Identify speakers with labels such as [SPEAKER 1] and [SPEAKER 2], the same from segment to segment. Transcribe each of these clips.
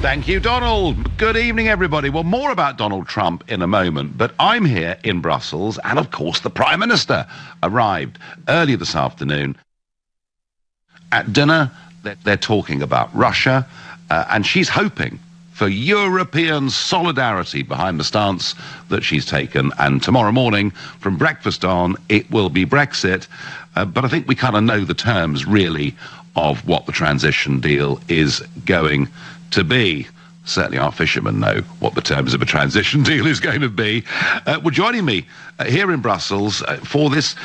[SPEAKER 1] Thank you, Donald. Good evening, everybody. Well, more about Donald Trump in a moment, but I'm here in Brussels, and of course the Prime Minister arrived early this afternoon. At dinner, they're talking about Russia, and she's hoping for European solidarity behind the stance that she's taken. And tomorrow morning, from breakfast on, it will be Brexit. But I think we kind of know the terms, really, of what the transition deal is going to be. Certainly our fishermen know what the terms of a transition deal is going to be. Well, joining me here in Brussels for this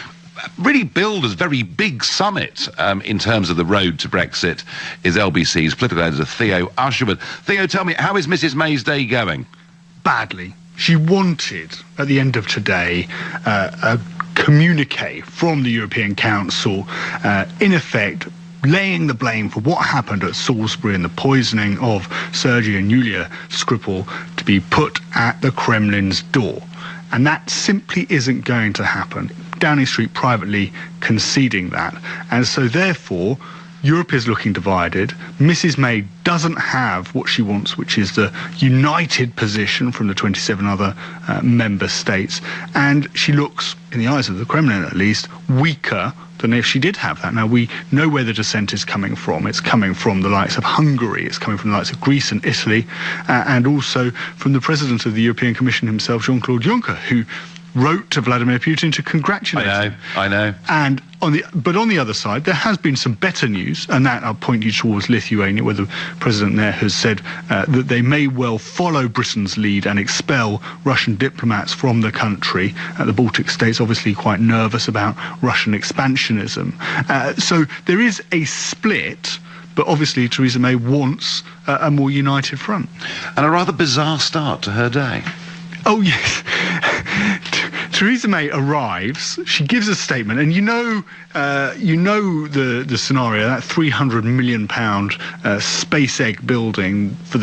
[SPEAKER 1] really billed as very big summit in terms of the road to Brexit is LBC's political editor Theo Usherwood. Theo, tell me, how is Mrs May's day going?
[SPEAKER 2] Badly. She wanted, at the end of today, a communique from the European Council, in effect, laying the blame for what happened at Salisbury and the poisoning of Sergei and Yulia Skripal to be put at the Kremlin's door. And that simply isn't going to happen. Downing Street privately conceding that. And so therefore, Europe is looking divided. Mrs May doesn't have what she wants, which is the united position from the 27 other member states. And she looks, in the eyes of the Kremlin at least, weaker than if she did have that. Now, we know where the dissent is coming from. It's coming from the likes of Hungary, it's coming from the likes of Greece and Italy, and also from the president of the European Commission himself, Jean-Claude Juncker, who wrote to Vladimir Putin to congratulate him.
[SPEAKER 1] I know.
[SPEAKER 2] And on the other side, there has been some better news, and that I'll point you towards Lithuania, where the president there has said that they may well follow Britain's lead and expel Russian diplomats from the country. The Baltic states obviously quite nervous about Russian expansionism. So there is a split, but obviously Theresa May wants a more united front.
[SPEAKER 1] And a rather bizarre start to her day.
[SPEAKER 2] Oh, yes. Theresa May arrives, she gives a statement, and you know the scenario, that £300 million space egg building for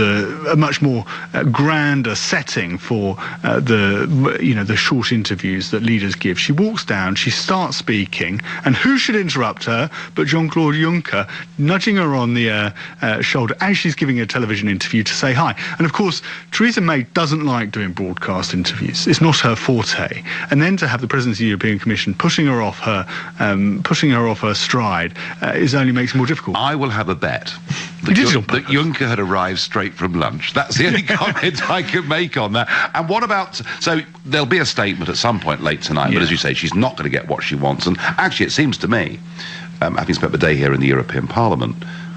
[SPEAKER 2] a much more grander setting for the short interviews that leaders give. She walks down, she starts speaking, and who should interrupt her but Jean-Claude Juncker, nudging her on the shoulder as she's giving a television interview to say hi. And of course, Theresa May doesn't like doing broadcast interviews. It's not her forte. And then to have the President of the European Commission pushing her off her stride only makes it more difficult.
[SPEAKER 1] I will have a bet that Juncker had arrived straight from lunch. That's the only comment I could make on that. And what about, so there'll be a statement at some point late tonight, but as you say, she's not going to get what she wants. And actually, it seems to me, having spent the day here in the European Parliament,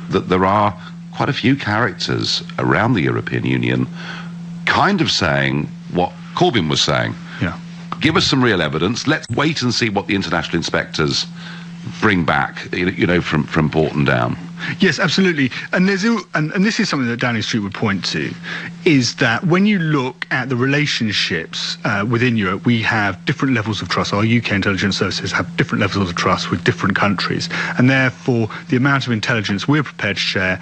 [SPEAKER 1] that there are quite a few characters around the European Union kind of saying what Corbyn was saying.
[SPEAKER 2] Yeah.
[SPEAKER 1] Give us some real evidence. Let's wait and see what the international inspectors bring back, from Porton down.
[SPEAKER 2] Yes, absolutely. And this is something that Downing Street would point to, is that when you look at the relationships within Europe, we have different levels of trust. Our UK intelligence services have different levels of trust with different countries, and therefore the amount of intelligence we're prepared to share,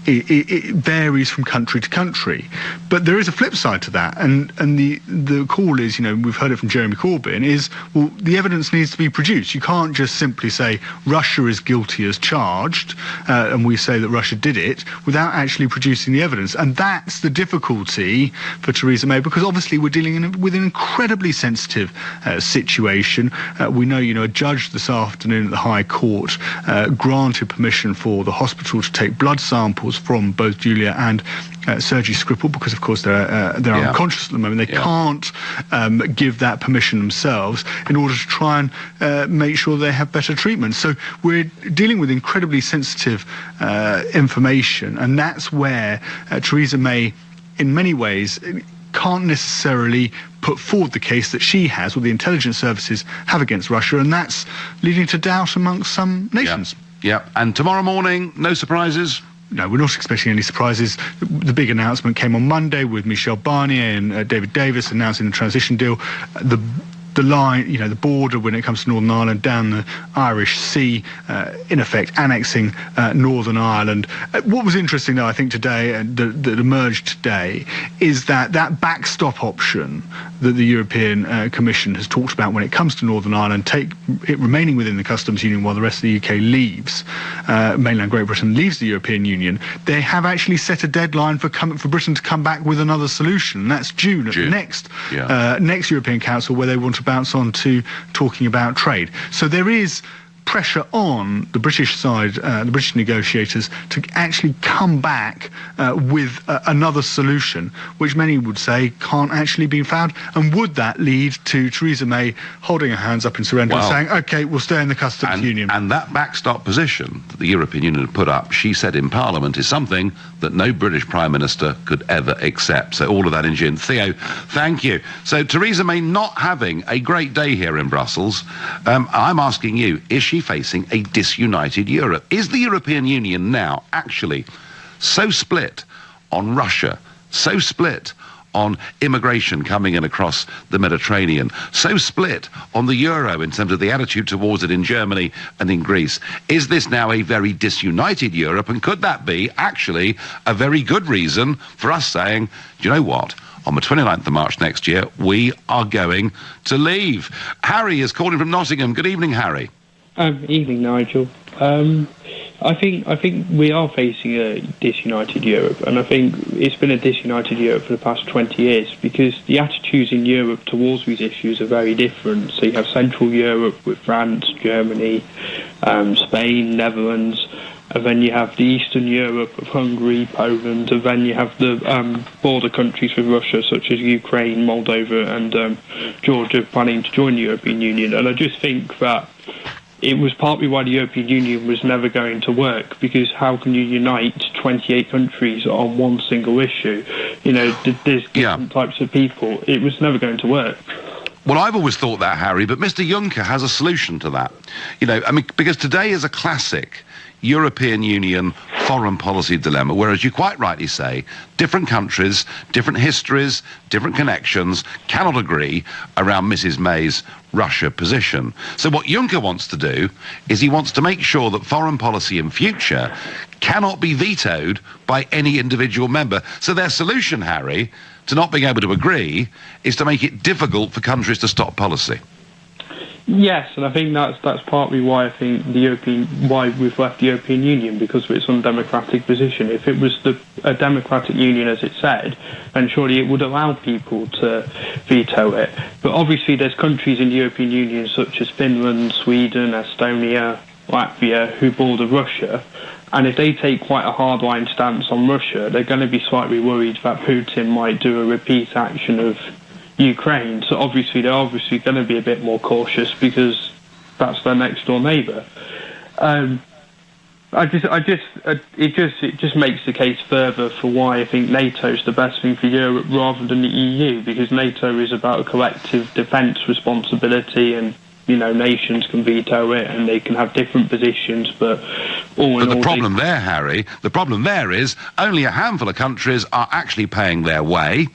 [SPEAKER 2] it varies from country to country. But there is a flip side to that, and the call is, we've heard it from Jeremy Corbyn, is, well, the evidence needs to be produced. You can't just simply say Russia is guilty as charged, and we say that Russia did it, without actually producing the evidence. And that's the difficulty for Theresa May, because obviously we're dealing with an incredibly sensitive situation. We know, a judge this afternoon at the High Court granted permission for the hospital to take blood samples from both Julia and Sergei Skripal, because of course they're unconscious at the moment. They can't give that permission themselves in order to try and make sure they have better treatment. So we're dealing with incredibly sensitive information, and that's where Theresa May, in many ways, can't necessarily put forward the case that she has, or the intelligence services have, against Russia, and that's leading to doubt amongst some nations.
[SPEAKER 1] Yeah. And tomorrow morning, no surprises?
[SPEAKER 2] No, we're not expecting any surprises. The big announcement came on Monday with Michel Barnier and David Davis announcing the transition deal. The the line, the border when it comes to Northern Ireland, down the Irish Sea, in effect annexing Northern Ireland. What was interesting, though, I think today, that emerged today, is that backstop option that the European Commission has talked about when it comes to Northern Ireland, it remaining within the customs union while the rest of the UK leaves, mainland Great Britain leaves the European Union. They have actually set a deadline for Britain to come back with another solution, and that's June. At the next European Council, where they want to bounce on to talking about trade. So there is pressure on the British side, the British negotiators, to actually come back with another solution, which many would say can't actually be found. And would that lead to Theresa May holding her hands up in surrender and saying, OK, we'll stay in the customs union?
[SPEAKER 1] And that backstop position that the European Union had put up, she said in Parliament, is something that no British Prime Minister could ever accept. So all of that in June. Theo, thank you. So Theresa May not having a great day here in Brussels. I'm asking you, is she facing a disunited Europe? Is the European Union now actually so split on Russia, so split on immigration coming in across the Mediterranean, so split on the euro in terms of the attitude towards it in Germany and in Greece? Is this now a very disunited Europe, and could that be actually a very good reason for us saying, do you know what? On the 29th of March next year, we are going to leave. Harry is calling from Nottingham. Good evening, Harry.
[SPEAKER 3] Evening, Nigel. I think we are facing a disunited Europe, and I think it's been a disunited Europe for the past 20 years because the attitudes in Europe towards these issues are very different. So you have Central Europe with France, Germany, Spain, Netherlands, and then you have the Eastern Europe of Hungary, Poland, and then you have the border countries with Russia, such as Ukraine, Moldova, and Georgia, planning to join the European Union. And I just think that it was partly why the European Union was never going to work, because how can you unite 28 countries on one single issue? There's different types of people. It was never going to work.
[SPEAKER 1] Well, I've always thought that, Harry, but Mr. Juncker has a solution to that. Because today is a classic European Union foreign policy dilemma, whereas you quite rightly say different countries, different histories, different connections cannot agree around Mrs. May's Russia position. So what Juncker wants to do is he wants to make sure that foreign policy in future cannot be vetoed by any individual member. So their solution, Harry, to not being able to agree is to make it difficult for countries to stop policy.
[SPEAKER 3] Yes, and I think that's partly why I think why we've left the European Union, because of its undemocratic position. If it was a democratic union, as it said, then surely it would allow people to veto it. But obviously there's countries in the European Union such as Finland, Sweden, Estonia, Latvia, who border Russia, and if they take quite a hardline stance on Russia, they're going to be slightly worried that Putin might do a repeat action of Ukraine. So obviously they're going to be a bit more cautious because that's their next door neighbour. It just makes the case further for why I think NATO is the best thing for Europe rather than the EU, because NATO is about a collective defence responsibility, and nations can veto it and they can have different positions, but the
[SPEAKER 1] problem there, Harry, the problem there is only a handful of countries are actually paying their way.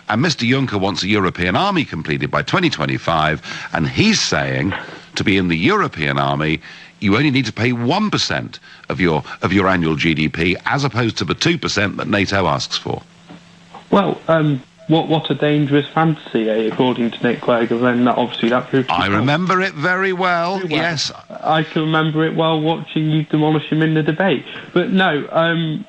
[SPEAKER 1] And Mr. Juncker wants a European army completed by 2025, and he's saying to be in the European army, you only need to pay 1% of your annual GDP, as opposed to the 2% that NATO asks for.
[SPEAKER 3] Well, what a dangerous fantasy, according to Nick Clegg, and then obviously that proved to be
[SPEAKER 1] I remember it very well, yes.
[SPEAKER 3] I can remember it well watching you demolish him in the debate. But no,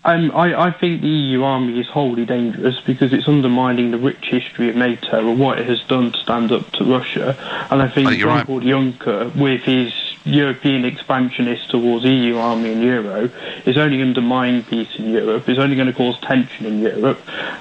[SPEAKER 3] I think the EU army is wholly dangerous because it's undermining the rich history of NATO and what it has done to stand up to Russia. And I think Jean-Claude Juncker, with his European expansionist towards EU army and euro, is only undermining peace in Europe, is only going to cause tension in Europe,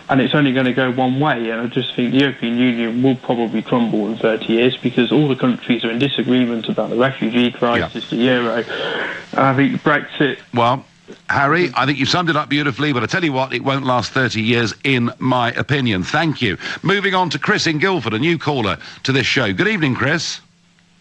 [SPEAKER 3] and it's only going to go one way. And I just think the European Union will probably crumble in 30 years because all the countries are in disagreement about the refugee crisis, the euro, and I think Brexit...
[SPEAKER 1] Well, Harry, I think you summed it up beautifully, but I tell you what, it won't last 30 years, in my opinion. Thank you. Moving on to Chris in Guildford, a new caller to this show. Good evening, Chris.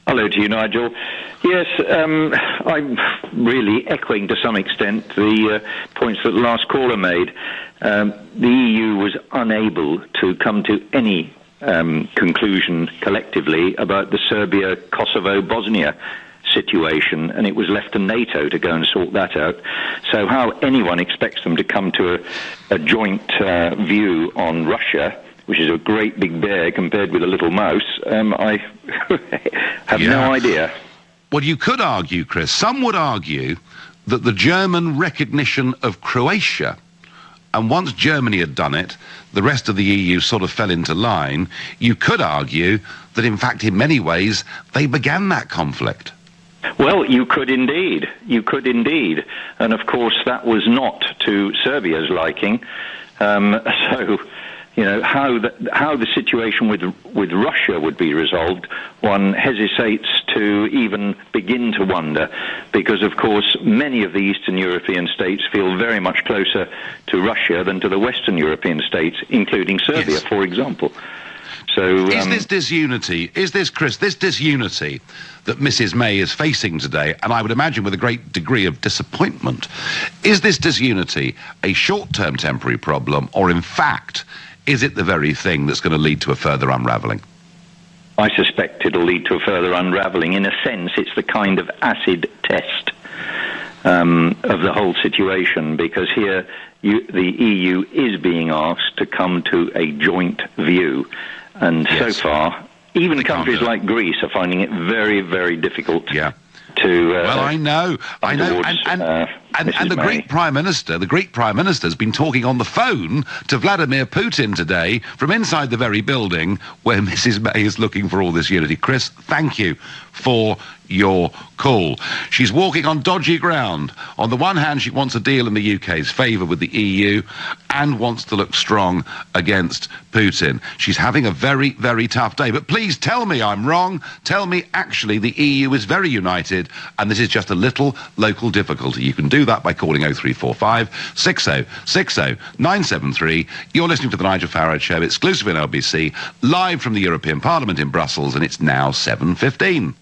[SPEAKER 4] Hello to you, Nigel. Yes, I'm really echoing to some extent the points that the last caller made. The EU was unable to come to any conclusion collectively about the Serbia-Kosovo-Bosnia situation, and it was left to NATO to go and sort that out. So how anyone expects them to come to a joint view on Russia, which is a great big bear compared with a little mouse, I have no idea.
[SPEAKER 1] Well, you could argue, Chris, some would argue that the German recognition of Croatia, and once Germany had done it, the rest of the EU sort of fell into line. You could argue that, in fact, in many ways, they began that conflict.
[SPEAKER 4] Well, you could indeed. You could indeed. And, of course, that was not to Serbia's liking. So, you know, how the situation with Russia would be resolved, one hesitates to even begin to wonder, because, of course, many of the Eastern European states feel very much closer to Russia than to the Western European states, including Serbia, for example. So,
[SPEAKER 1] is this disunity, Chris, this disunity that Mrs. May is facing today, and I would imagine with a great degree of disappointment, is this disunity a short-term temporary problem, or in fact, is it the very thing that's going to lead to a further unravelling?
[SPEAKER 4] I suspect it'll lead to a further unravelling. In a sense, it's the kind of acid test of the whole situation, because here the EU is being asked to come to a joint view. And so far, even countries like Greece are finding it very, very difficult to...
[SPEAKER 1] well, I know. And the Greek Prime Minister has been talking on the phone to Vladimir Putin today from inside the very building where Mrs. May is looking for all this unity. Chris, thank you for your call. She's walking on dodgy ground. On the one hand, she wants a deal in the UK's favour with the EU and wants to look strong against Putin. She's having a very, very tough day. But please tell me I'm wrong. Tell me actually the EU is very united and this is just a little local difficulty. You can do that by calling 0345 60 60 973. You're listening to the Nigel Farage Show, exclusive in LBC, live from the European Parliament in Brussels, and it's now 7:15.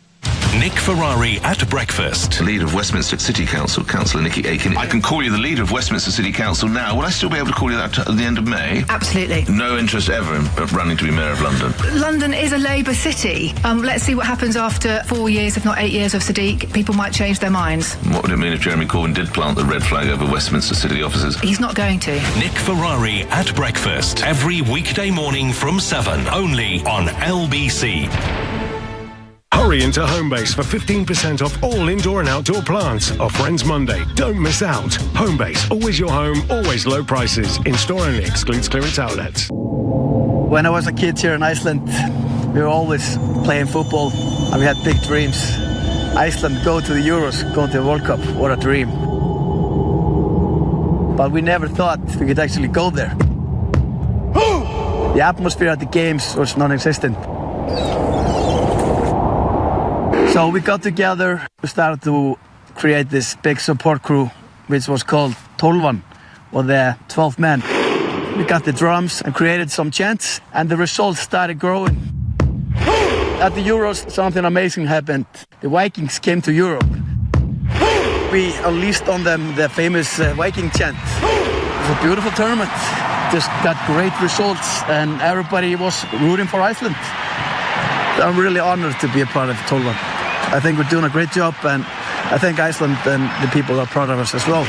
[SPEAKER 5] Nick Ferrari at breakfast.
[SPEAKER 6] Leader of Westminster City Council, Councillor Nikki Aiken. I can call you the leader of Westminster City Council now. Will I still be able to call you that at the end of May?
[SPEAKER 7] Absolutely.
[SPEAKER 6] No interest ever in running to be Mayor of London?
[SPEAKER 7] London is a Labour city. Let's see what happens after 4 years, if not 8 years of Sadiq. People might change their minds.
[SPEAKER 6] What would it mean if Jeremy Corbyn did plant the red flag over Westminster City offices?
[SPEAKER 7] He's not going to.
[SPEAKER 5] Nick Ferrari at breakfast. Every weekday morning from 7, only on LBC.
[SPEAKER 8] Hurry into Homebase for 15% off all indoor and outdoor plants. Offer ends Monday. Don't miss out. Homebase, always your home, always low prices. In-store only, excludes clearance outlets.
[SPEAKER 9] When I was a kid here in Iceland, we were always playing football and we had big dreams. Iceland, go to the Euros, go to the World Cup, what a dream. But we never thought we could actually go there. The atmosphere at the games was non-existent. So we got together, we started to create this big support crew, which was called Tolvan, or the 12 men. We got the drums and created some chants, and the results started growing. At the Euros, something amazing happened. The Vikings came to Europe. We unleashed on them the famous Viking chant. It was a beautiful tournament. Just got great results, and everybody was rooting for Iceland. I'm really honored to be a part of Tolvan. I think we're doing a great job, and I think Iceland and the people are proud of us as well.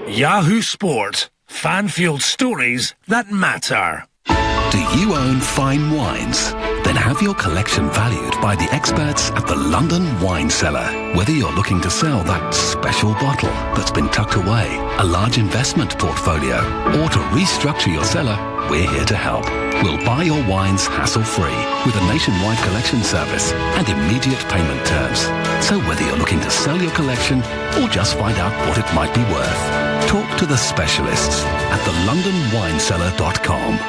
[SPEAKER 8] Yahoo Sport. Fan-fueled stories that matter.
[SPEAKER 5] Do you own fine wines? Then have your collection valued by the experts at the London Wine Cellar. Whether you're looking to sell that special bottle that's been tucked away, a large investment portfolio, or to restructure your cellar, we're here to help. We'll buy your wines hassle-free with a nationwide collection service and immediate payment terms. So whether you're looking to sell your collection or just find out what it might be worth, talk to the specialists at thelondonwinecellar.com.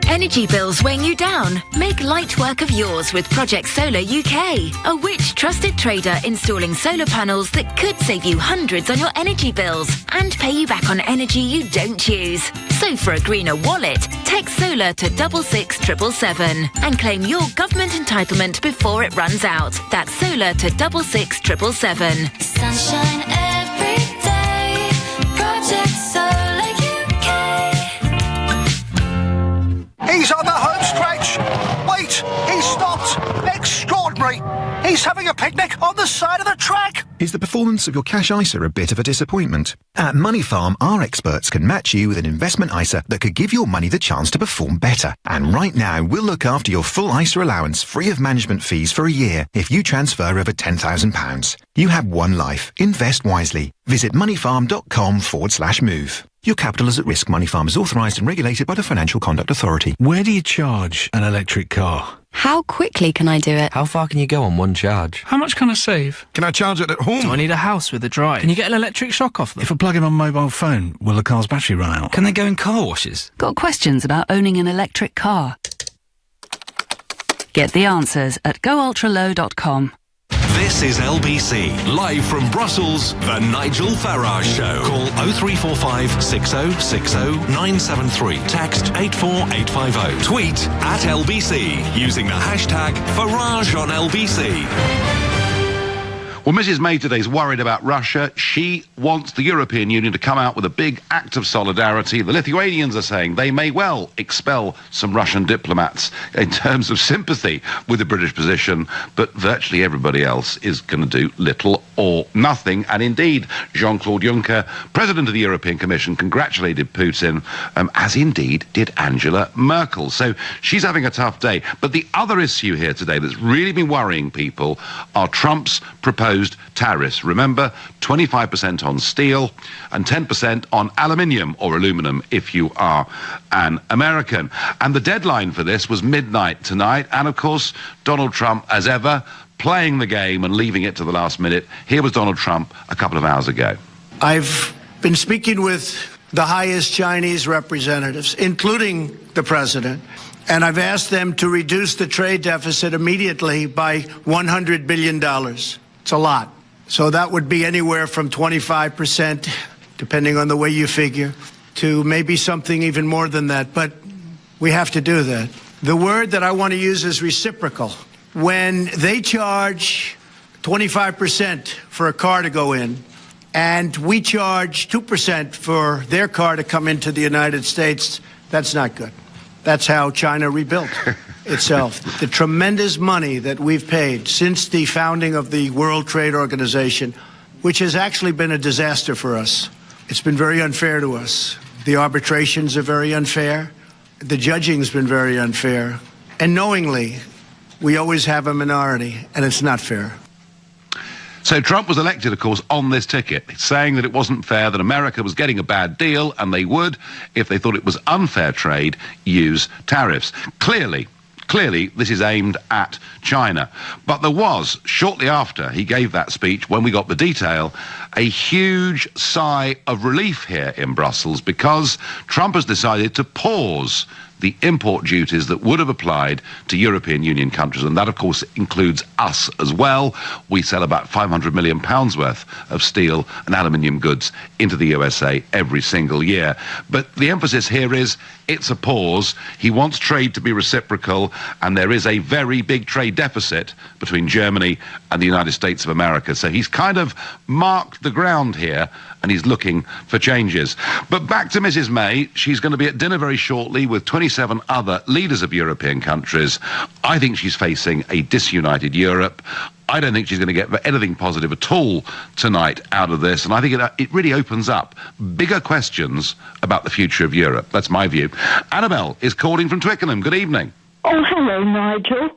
[SPEAKER 10] Energy bills weighing you down? Make light work of yours with Project Solar UK, a rich, trusted trader installing solar panels that could save you hundreds on your energy bills and pay you back on energy you don't choose. So for a greener wallet, text solar to 66777 and claim your government entitlement before it runs out. That's solar to 66777.
[SPEAKER 11] Sunshine every day. Project Solar UK.
[SPEAKER 12] He's on the home stretch. Is the performance of your cash ISA a bit of a disappointment? At Money Farm, our experts can match you with an investment ISA that could give your money the chance to perform better. And right now, we'll look after your full ISA allowance free of management fees for a year if you transfer over £10,000. You have one life. Invest wisely. Visit moneyfarm.com/move. Your capital is at risk. Money Farm is authorised and regulated by the Financial Conduct Authority.
[SPEAKER 13] Where do you charge an electric car?
[SPEAKER 14] How quickly can I do it?
[SPEAKER 15] How far can you go on one charge?
[SPEAKER 13] How much can I save?
[SPEAKER 15] Can I charge it at home?
[SPEAKER 13] Do I need a house with a drive? Can you get an electric shock off them? If I plug in my mobile phone, will the car's battery run out?
[SPEAKER 15] Can they go in car washes?
[SPEAKER 16] Got questions about owning an electric car? Get the answers at goultralow.com.
[SPEAKER 17] This is LBC, live from Brussels, the Nigel Farage Show. Call 0345 6060 973. Text 84850. Tweet at LBC using the hashtag Farage on LBC.
[SPEAKER 1] Well, Mrs. May today is worried about Russia. She wants the European Union to come out with a big act of solidarity. The Lithuanians are saying they may well expel some Russian diplomats in terms of sympathy with the British position, but virtually everybody else is going to do little or nothing. And indeed, Jean-Claude Juncker, President of the European Commission, congratulated Putin, as indeed did Angela Merkel. So she's having a tough day. But the other issue here today that's really been worrying people are Trump's proposed tariffs. Remember, 25% on steel and 10% on aluminium or aluminum if you are an American. And the deadline for this was midnight tonight. And of course, Donald Trump, as ever, playing the game and leaving it to the last minute. Here was Donald Trump a couple of hours ago.
[SPEAKER 18] I've been speaking with the highest Chinese representatives, including the president, and I've asked them to reduce the trade deficit immediately by $100 billion. It's a lot. So that would be anywhere from 25%, depending on the way you figure, to maybe something even more than that. But we have to do that. The word that I want to use is reciprocal. When they charge 25% for a car to go in, and we charge 2% for their car to come into the United States, that's not good. That's how China rebuilt itself. The tremendous money that we've paid since the founding of the World Trade Organization, which has actually been a disaster for us. It's been very unfair to us. The arbitrations are very unfair. The judging's been very unfair. And knowingly, we always have a minority, and it's not fair.
[SPEAKER 1] So Trump was elected, of course, on this ticket, saying that it wasn't fair, that America was getting a bad deal, and they would, if they thought it was unfair trade, use tariffs. Clearly, this is aimed at China. But there was, shortly after he gave that speech, when we got the detail, a huge sigh of relief here in Brussels because Trump has decided to pause the import duties that would have applied to European Union countries, and that, of course, includes us as well. We sell about £500 million worth of steel and aluminium goods into the USA every single year. But the emphasis here is it's a pause. He wants trade to be reciprocal, and there is a very big trade deficit between Germany and the United States of America. So he's kind of marked the ground here, and he's looking for changes. But back to Mrs. May. She's going to be at dinner very shortly with 27 other leaders of European countries. I think she's facing a disunited Europe. I don't think she's going to get anything positive at all tonight out of this, and I think it really opens up bigger questions about the future of Europe. That's my view. Annabelle is calling from Twickenham. Good evening.
[SPEAKER 19] Oh, hello, Nigel.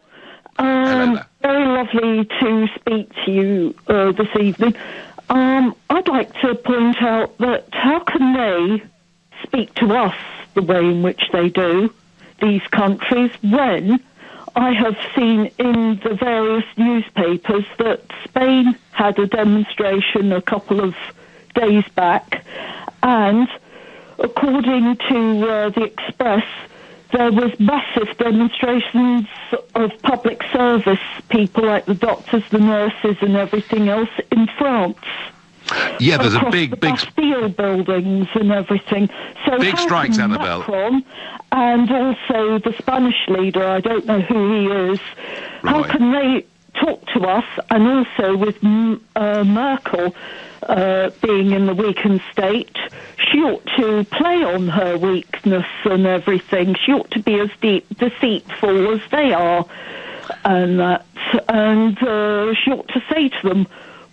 [SPEAKER 1] Hello there.
[SPEAKER 19] Very lovely to speak to you this evening. I'd like to point out that how can they speak to us the way in which they do, these countries, when I have seen in the various newspapers that Spain had a demonstration a couple of days back, and according to the Express, there was massive demonstrations of public service people like the doctors, the nurses and everything else in France.
[SPEAKER 1] Yeah, there's a
[SPEAKER 19] big steel buildings and everything. So
[SPEAKER 1] big strikes, Annabelle.
[SPEAKER 19] Macron and also the Spanish leader, I don't know who he is, how can they talk to us? And also with Merkel being in the weakened state, she ought to play on her weakness and everything. She ought to be as deceitful as they are, and she ought to say to them,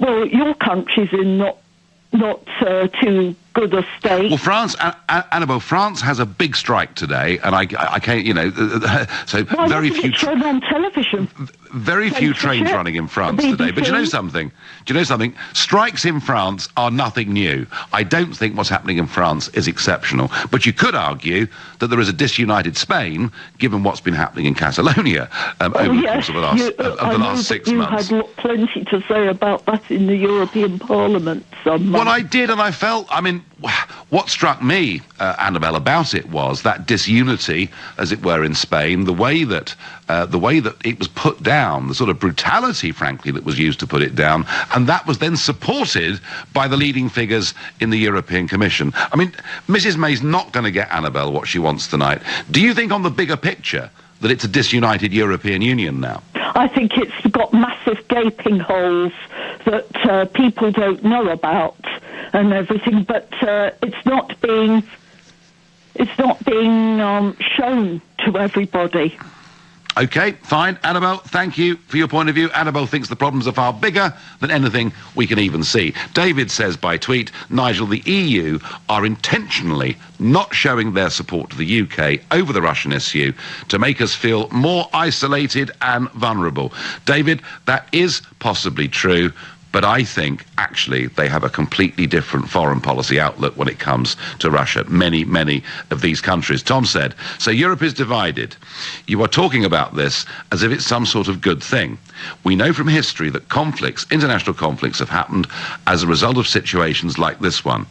[SPEAKER 19] well, your country's in not too good a state.
[SPEAKER 1] Well, France, Annabelle, France has a big strike today, and I can't, so
[SPEAKER 19] Why
[SPEAKER 1] very
[SPEAKER 19] wasn't
[SPEAKER 1] few.
[SPEAKER 19] it shown on television?
[SPEAKER 1] Very few trains running in France today. But do you know something? Strikes in France are nothing new. I don't think what's happening in France is exceptional. But you could argue that there is a disunited Spain, given what's been happening in Catalonia over the course of the last 6 months.
[SPEAKER 19] You had plenty to say about that in the European Parliament.
[SPEAKER 1] Well, I did, and I felt, what struck me, Annabelle, about it was that disunity, as it were, in Spain, the way that it was put down, the sort of brutality, frankly, that was used to put it down, and that was then supported by the leading figures in the European Commission. Mrs. May's not going to get Annabelle what she wants tonight. Do you think, on the bigger picture, that it's a disunited European Union now?
[SPEAKER 19] I think it's got massive gaping holes that people don't know about and everything, but it's not being shown to everybody.
[SPEAKER 1] OK, fine. Annabelle, thank you for your point of view. Annabelle thinks the problems are far bigger than anything we can even see. David says by tweet, Nigel, the EU are intentionally not showing their support to the UK over the Russian issue to make us feel more isolated and vulnerable. David, that is possibly true. But I think, actually, they have a completely different foreign policy outlook when it comes to Russia. Many, many of these countries. Tom said, so Europe is divided. You are talking about this as if it's some sort of good thing. We know from history that conflicts, international conflicts, have happened as a result of situations like this one.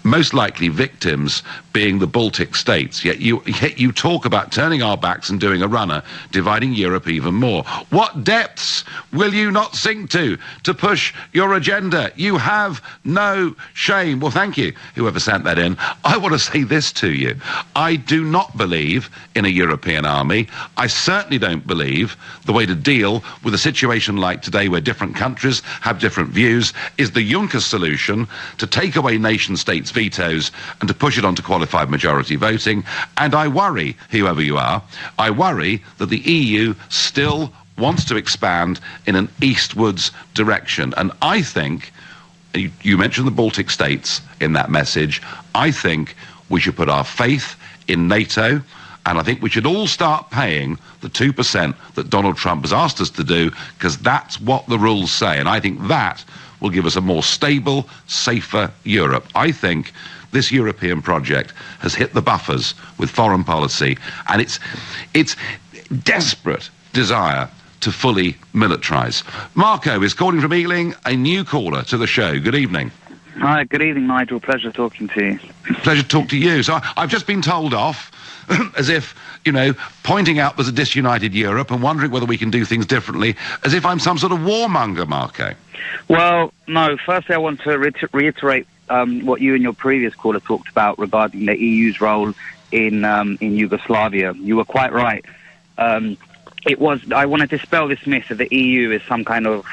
[SPEAKER 1] Most likely victims being the Baltic states. Yet you talk about turning our backs and doing a runner, dividing Europe even more. What depths will you not sink to push your agenda? You have no shame. Well, thank you, whoever sent that in. I want to say this to you. I do not believe in a European army. I certainly don't believe the way to deal with a situation like today where different countries have different views is the Juncker solution to take away nation states' vetoes and to push it onto qualified majority voting. And I worry, whoever you are, I worry that the EU still wants to expand in an eastwards direction. And I think, you mentioned the Baltic states in that message, I think we should put our faith in NATO, and I think we should all start paying the 2% that Donald Trump has asked us to do, because that's what the rules say. And I think that will give us a more stable, safer Europe. I think this European project has hit the buffers with foreign policy, and it's desperate desire to fully militarise. Marco is calling from Ealing, a new caller to the show. Good evening.
[SPEAKER 20] Hi, good evening, Nigel. Pleasure talking to you.
[SPEAKER 1] Pleasure to talk to you. So I've just been told off, as if, pointing out there's a disunited Europe and wondering whether we can do things differently, as if I'm some sort of warmonger, Marco.
[SPEAKER 20] Well, no. Firstly, I want to reiterate what you and your previous caller talked about regarding the EU's role in Yugoslavia. You were quite right. I want to dispel this myth that the EU is some kind of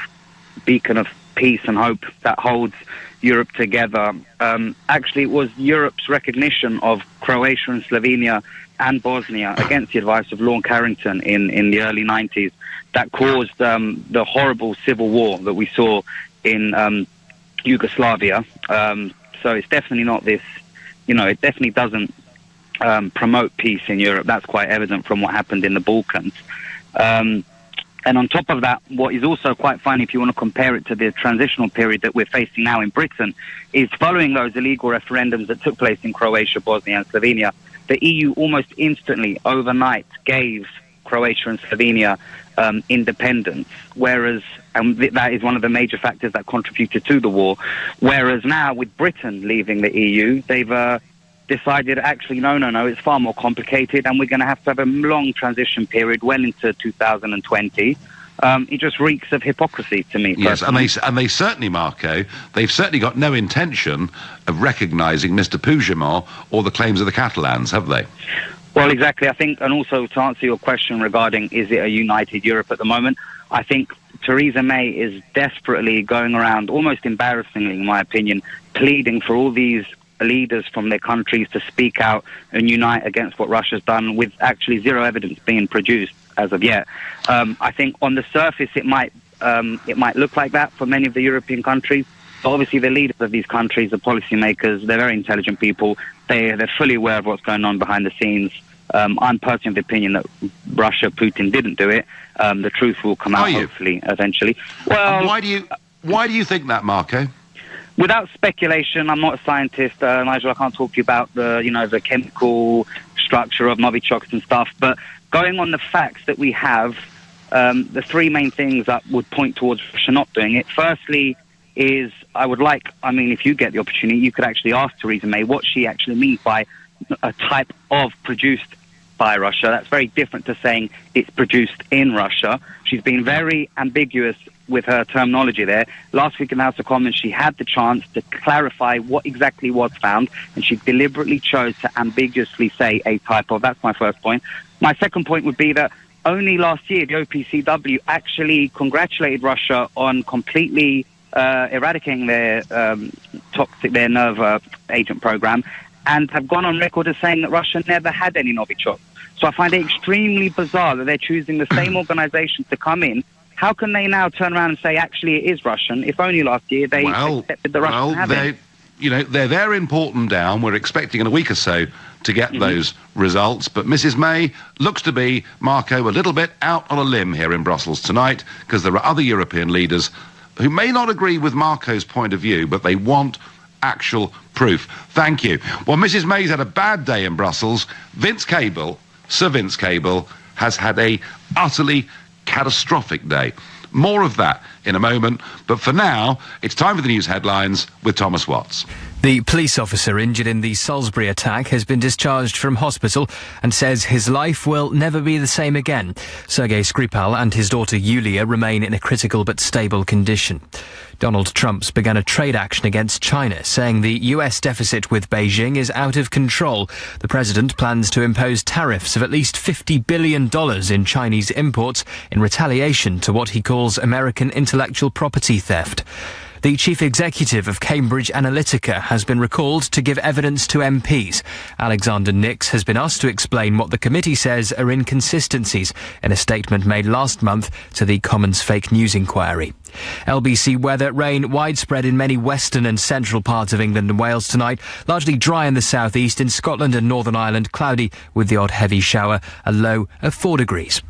[SPEAKER 20] beacon of peace and hope that holds Europe together. Actually, it was Europe's recognition of Croatia and Slovenia and Bosnia against the advice of Lord Carrington in the early 90s that caused the horrible civil war that we saw in Yugoslavia. So it's definitely not this, it definitely doesn't promote peace in Europe. That's quite evident from what happened in the Balkans. And on top of that, what is also quite funny, if you want to compare it to the transitional period that we're facing now in Britain, is following those illegal referendums that took place in Croatia, Bosnia and Slovenia, the EU almost instantly, overnight, gave Croatia and Slovenia independence, whereas, and that is one of the major factors that contributed to the war, whereas now with Britain leaving the EU, they've decided actually no, it's far more complicated and we're going to have a long transition period well into 2020. It just reeks of hypocrisy to me.
[SPEAKER 1] Yes, and they certainly, Marco, they've certainly got no intention of recognising Mr. Puigdemont or the claims of the Catalans, have they?
[SPEAKER 20] Well, exactly. I think, and also to answer your question regarding is it a united Europe at the moment, I think Theresa May is desperately going around, almost embarrassingly in my opinion, pleading for all these leaders from their countries to speak out and unite against what Russia's done, with actually zero evidence being produced as of yet. I think on the surface it might it might look like that for many of the European countries. So obviously the leaders of these countries, the policymakers, they're very intelligent people. They're fully aware of what's going on behind the scenes. I'm personally of the opinion that Russia, Putin didn't do it. The truth will come out, hopefully, eventually. Well,
[SPEAKER 1] and why do you think that, Marco?
[SPEAKER 20] Without speculation, I'm not a scientist, Nigel. I can't talk to you about the chemical structure of Novichoks and stuff. But going on the facts that we have, the three main things that would point towards Russia not doing it. Firstly, is if you get the opportunity, you could actually ask Theresa May what she actually means by a type of produced by Russia. That's very different to saying it's produced in Russia. She's been very ambiguous with her terminology there. Last week in the House of Commons, she had the chance to clarify what exactly was found, and she deliberately chose to ambiguously say a type of. That's my first point. My second point would be that only last year, the OPCW actually congratulated Russia on completely eradicating their nerve agent program, and have gone on record as saying that Russia never had any Novichok. So I find it extremely bizarre that they're choosing the same organization to come in. How can they now turn around and say, actually, it is Russian, if only last year they accepted the Russian habit?
[SPEAKER 1] They're there in Porton Down. We're expecting in a week or so to get those results. But Mrs May looks to be, Marco, a little bit out on a limb here in Brussels tonight, because there are other European leaders who may not agree with Marco's point of view, but they want actual proof. Thank you. Well, Mrs May's had a bad day in Brussels. Sir Vince Cable, has had a utterly catastrophic day. More of that in a moment, but for now, it's time for the news headlines with Thomas Watts.
[SPEAKER 21] The police officer injured in the Salisbury attack has been discharged from hospital and says his life will never be the same again. Sergei Skripal and his daughter Yulia remain in a critical but stable condition. Donald Trump's begun a trade action against China, saying the US deficit with Beijing is out of control. The president plans to impose tariffs of at least $50 billion in Chinese imports in retaliation to what he calls American intellectual property theft. The chief executive of Cambridge Analytica has been recalled to give evidence to MPs. Alexander Nix has been asked to explain what the committee says are inconsistencies in a statement made last month to the Commons fake news inquiry. LBC weather, rain widespread in many western and central parts of England and Wales tonight. Largely dry in the southeast. In Scotland and Northern Ireland, cloudy with the odd heavy shower. A low of 4 degrees.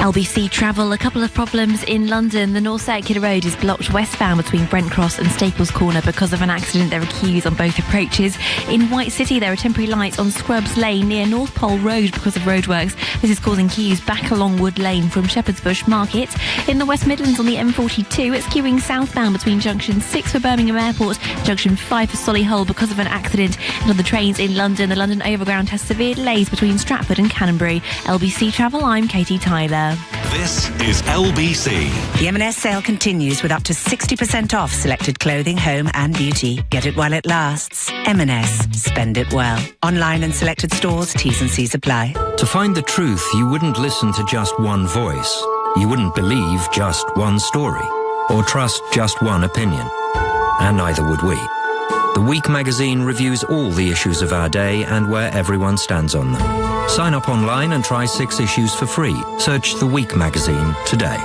[SPEAKER 10] LBC travel, a couple of problems in London. The North Circular Road is blocked westbound between Brent Cross and Staples Corner because of an accident. There are queues on both approaches. In White City, there are temporary lights on Scrubs Lane near North Pole Road because of roadworks. This is causing queues back along Wood Lane from Shepherd's Bush Market. In the West Midlands on the M42, it's queuing southbound between Junction 6 for Birmingham Airport, Junction 5 for Solihull because of an accident. And on the trains in London, the London Overground has severe delays between Stratford and Canterbury. LBC Travel, I'm Katie Tyler.
[SPEAKER 17] This is LBC.
[SPEAKER 22] The M&S sale continues with up to 60% off selected clothing, home and beauty. Get it while it lasts. M&S. Spend it well. Online and selected stores. T's and C's apply.
[SPEAKER 23] To find the truth, you wouldn't listen to just one voice. You wouldn't believe just one story. Or trust just one opinion. And neither would we. The Week magazine reviews all the issues of our day and where everyone stands on them. Sign up online and try 6 issues for free. Search The Week magazine today.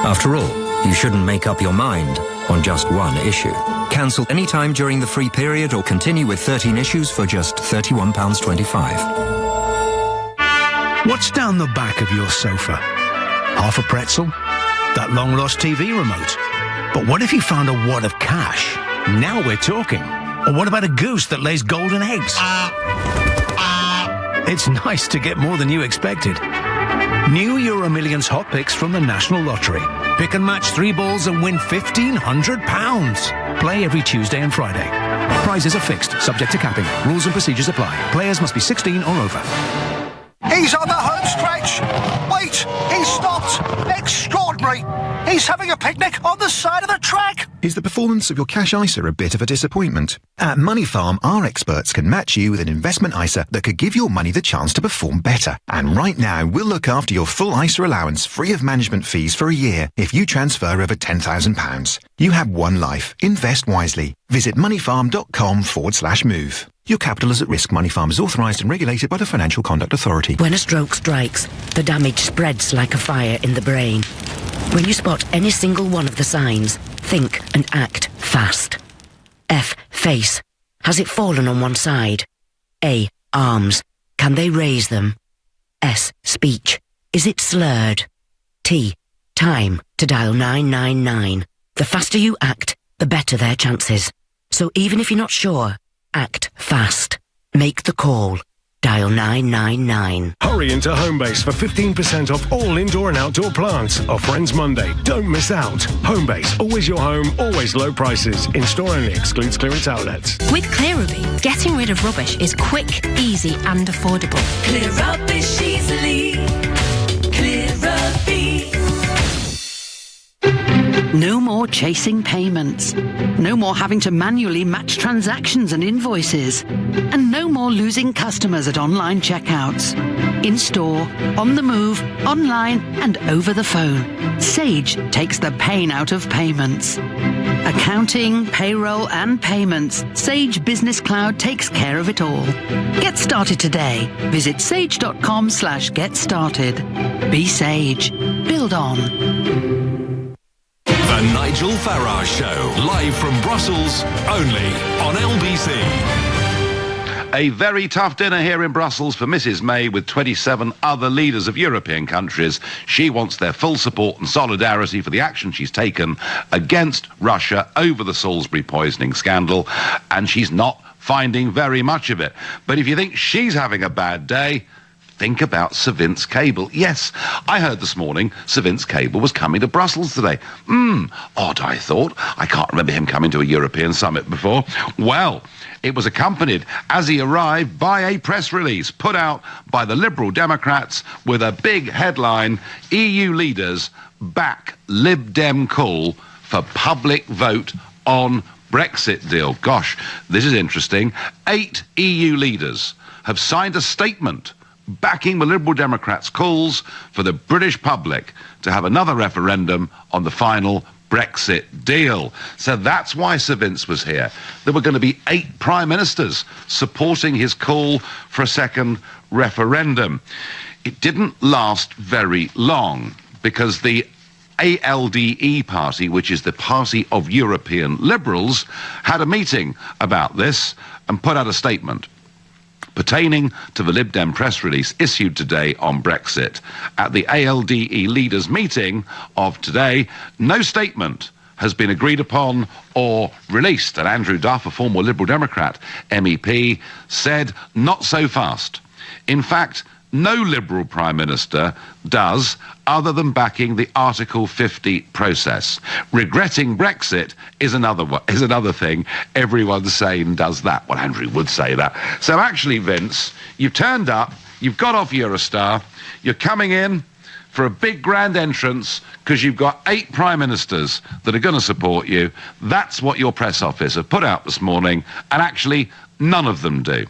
[SPEAKER 23] After all, you shouldn't make up your mind on just one issue. Cancel any time during the free period or continue with 13 issues for just £31.25.
[SPEAKER 24] What's down the back of your sofa? Half a pretzel? That long-lost TV remote? But what if you found a wad of cash? Now we're talking. Or what about a goose that lays golden eggs? It's nice to get more than you expected. New Euro Millions Hot Picks from the National Lottery. Pick and match 3 balls and win £1,500. Play every Tuesday and Friday. Prizes are fixed, subject to capping. Rules and procedures apply. Players must be 16 or over.
[SPEAKER 25] He's on the home stretch. Wait, he's stopped. Extraordinary. He's having a picnic on the side of the track.
[SPEAKER 12] Is the performance of your cash ISA a bit of a disappointment? At Money Farm, our experts can match you with an investment ISA that could give your money the chance to perform better. And right now, we'll look after your full ISA allowance free of management fees for a year if you transfer over £10,000. You have one life. Invest wisely. Visit moneyfarm.com/move. Your capital is at risk. Money Farm is authorised and regulated by the Financial Conduct Authority.
[SPEAKER 22] When a stroke strikes, the damage spreads like a fire in the brain.
[SPEAKER 2] When you spot any single one of the signs, think and act fast. F. Face. Has it fallen on one side? A. Arms. Can they raise them? S. Speech. Is it slurred? T. Time to dial 999. The faster you act, the better their chances. So even if you're not sure, act fast. Make the call. Dial 999.
[SPEAKER 8] Hurry into Homebase for 15% off all indoor and outdoor plants. Offer ends Monday. Don't miss out. Homebase, always your home, always low prices. In-store only, excludes clearance outlets.
[SPEAKER 3] With Clearabee, getting rid of rubbish is quick, easy and affordable.
[SPEAKER 11] Clear rubbish easily. Clearabee.
[SPEAKER 4] No more chasing payments. No more having to manually match transactions and invoices. And no more losing customers at online checkouts. In-store, on the move, online and over the phone. Sage takes the pain out of payments. Accounting, payroll and payments. Sage Business Cloud takes care of it all. Get started today. Visit sage.com/get started. Be Sage. Build on.
[SPEAKER 17] The Nigel Farage Show, live from Brussels, only on LBC.
[SPEAKER 1] A very tough dinner here in Brussels for Mrs. May with 27 other leaders of European countries. She wants their full support and solidarity for the action she's taken against Russia over the Salisbury poisoning scandal, and she's not finding very much of it. But if you think she's having a bad day, think about Sir Vince Cable. Yes, I heard this morning Sir Vince Cable was coming to Brussels today. Odd, I thought. I can't remember him coming to a European summit before. Well, it was accompanied, as he arrived, by a press release put out by the Liberal Democrats with a big headline: EU leaders back Lib Dem call for public vote on Brexit deal. Gosh, this is interesting. 8 EU leaders have signed a statement backing the Liberal Democrats' calls for the British public to have another referendum on the final Brexit deal. So that's why Sir Vince was here. There were going to be 8 prime ministers supporting his call for a second referendum. It didn't last very long because the ALDE party, which is the Party of European Liberals, had a meeting about this and put out a statement pertaining to the Lib Dem press release issued today on Brexit. At the ALDE leaders' meeting of today, no statement has been agreed upon or released. And Andrew Duff, a former Liberal Democrat MEP, said not so fast. In fact, no Liberal Prime Minister does, other than backing the Article 50 process. Regretting Brexit is another thing. Everyone's saying does that. Well, Andrew would say that. So actually, Vince, you've turned up, you've got off Eurostar, you're coming in for a big grand entrance because you've got 8 prime ministers that are going to support you. That's what your press office have put out this morning, and actually none of them do.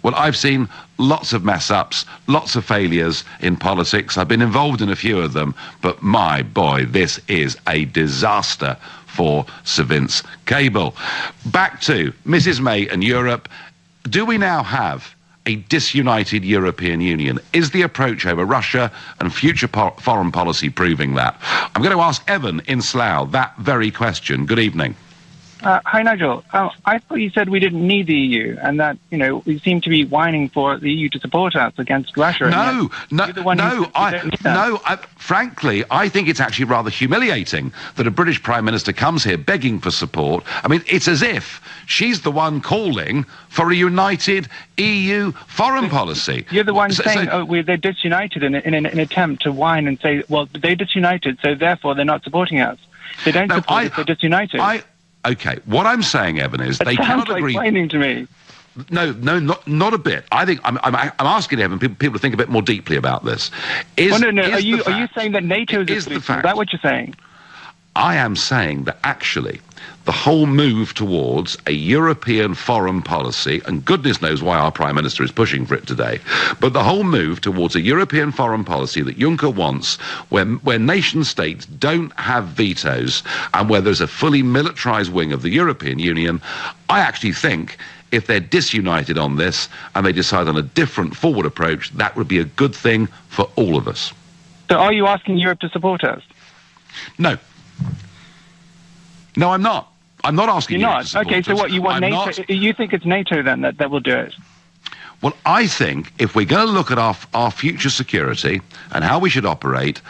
[SPEAKER 1] Well, I've seen lots of mess-ups, lots of failures in politics. I've been involved in a few of them, but my boy, this is a disaster for Sir Vince Cable. Back to Mrs. May and Europe. Do we now have a disunited European Union? Is the approach over Russia and future foreign policy proving that? I'm going to ask Evan in Slough that very question. Good evening.
[SPEAKER 6] Hi, Nigel. I thought you said we didn't need the EU and that, we seem to be whining for the EU to support us against Russia.
[SPEAKER 1] Frankly, I think it's actually rather humiliating that a British Prime Minister comes here begging for support. I mean, it's as if she's the one calling for a united EU foreign policy.
[SPEAKER 6] You're the one saying, they're disunited in an attempt to whine and say, well, they're disunited, so therefore they're not supporting us. They don't support us, they're disunited.
[SPEAKER 1] Okay, what I'm saying, Evan, is they cannot agree.
[SPEAKER 6] Sounds like whining to me.
[SPEAKER 1] No, not a bit. I think I'm asking Evan people to think a bit more deeply about this.
[SPEAKER 6] Are you saying that NATO is the fact? Is that what you're saying?
[SPEAKER 1] I am saying that actually the whole move towards a European foreign policy, and goodness knows why our Prime Minister is pushing for it today, but the whole move towards a European foreign policy that Juncker wants, where nation states don't have vetoes and where there's a fully militarised wing of the European Union, I actually think if they're disunited on this and they decide on a different forward approach, that would be a good thing for all of us.
[SPEAKER 6] So are you asking Europe to support us?
[SPEAKER 1] No. No, I'm not. I'm not asking
[SPEAKER 6] You're
[SPEAKER 1] you
[SPEAKER 6] not.
[SPEAKER 1] to support
[SPEAKER 6] Okay, so
[SPEAKER 1] us.
[SPEAKER 6] what, you want
[SPEAKER 1] I'm
[SPEAKER 6] NATO?
[SPEAKER 1] not-
[SPEAKER 6] You think it's NATO then that will do it?
[SPEAKER 1] Well, I think if we're going to look at our future security and how we should operate,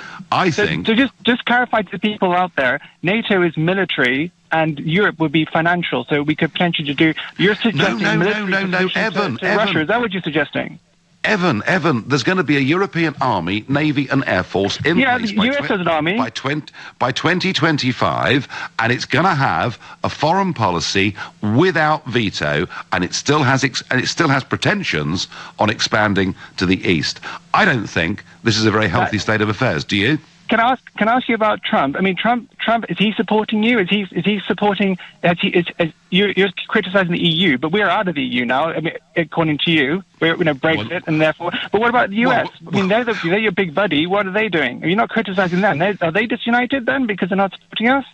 [SPEAKER 1] think...
[SPEAKER 6] So just clarify to the people out there, NATO is military and Europe would be financial, so we could potentially do... You're suggesting
[SPEAKER 1] No, Evan,
[SPEAKER 6] Russia, is that what you're suggesting?
[SPEAKER 1] Evan, there's going to be a European army, navy and air force in place
[SPEAKER 6] the US has an army.
[SPEAKER 1] by 2025, and it's going to have a foreign policy without veto, and it still has pretensions on expanding to the east. I don't think this is a very healthy state of affairs. Do you?
[SPEAKER 6] Can I ask you about Trump? I mean, Trump is he supporting you? Is he supporting? You're criticizing the EU, but we're out of the EU now. I mean, according to you, we're Brexit, and therefore. But what about the US? I mean, they're your big buddy. What are they doing? Are you not criticizing them? Are they disunited then because they're not supporting us?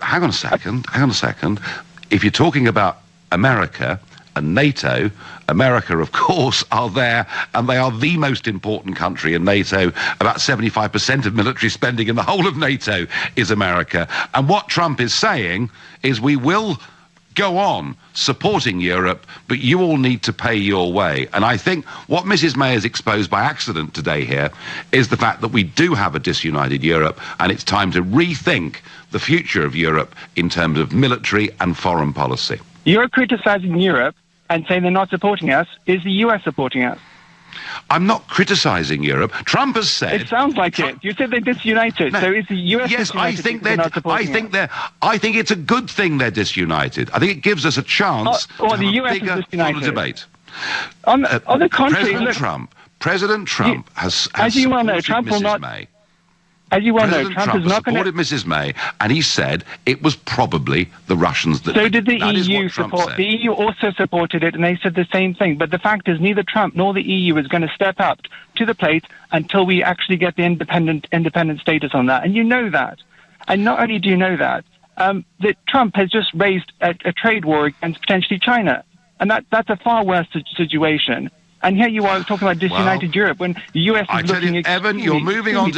[SPEAKER 1] Hang on a second. If you're talking about America and NATO, America, of course, are there, and they are the most important country in NATO. About 75% of military spending in the whole of NATO is America. And what Trump is saying is we will go on supporting Europe, but you all need to pay your way. And I think what Mrs. May has exposed by accident today here is the fact that we do have a disunited Europe, and it's time to rethink the future of Europe in terms of military and foreign policy.
[SPEAKER 6] You're criticizing Europe and saying they're not supporting us. Is the US supporting us?
[SPEAKER 1] I'm not criticizing Europe. Trump has said...
[SPEAKER 6] It sounds like it. You said they're disunited. No, so is the US
[SPEAKER 1] yes,
[SPEAKER 6] disunited?
[SPEAKER 1] I think it's a good thing they're disunited. I think it gives us a chance to have
[SPEAKER 6] the
[SPEAKER 1] a
[SPEAKER 6] US
[SPEAKER 1] bigger
[SPEAKER 6] is disunited.
[SPEAKER 1] debate.
[SPEAKER 6] On the contrary,
[SPEAKER 1] President Trump has
[SPEAKER 6] as you well know,
[SPEAKER 1] supported
[SPEAKER 6] Trump will
[SPEAKER 1] Mrs.
[SPEAKER 6] not.
[SPEAKER 1] May.
[SPEAKER 6] As you well know,
[SPEAKER 1] President
[SPEAKER 6] Trump is not going to
[SPEAKER 1] supported Mrs. May, and he said it was probably the Russians that.
[SPEAKER 6] So did the
[SPEAKER 1] that is
[SPEAKER 6] EU
[SPEAKER 1] what Trump
[SPEAKER 6] support?
[SPEAKER 1] said.
[SPEAKER 6] The EU also supported it, and they said the same thing. But the fact is, neither Trump nor the EU is going to step up to the plate until we actually get the independent status on that. And you know that. And not only do you know that, that Trump has just raised a trade war against potentially China, and that's a far worse situation. And here you are talking about disunited Europe when the US is looking at...
[SPEAKER 1] Evan, you're moving on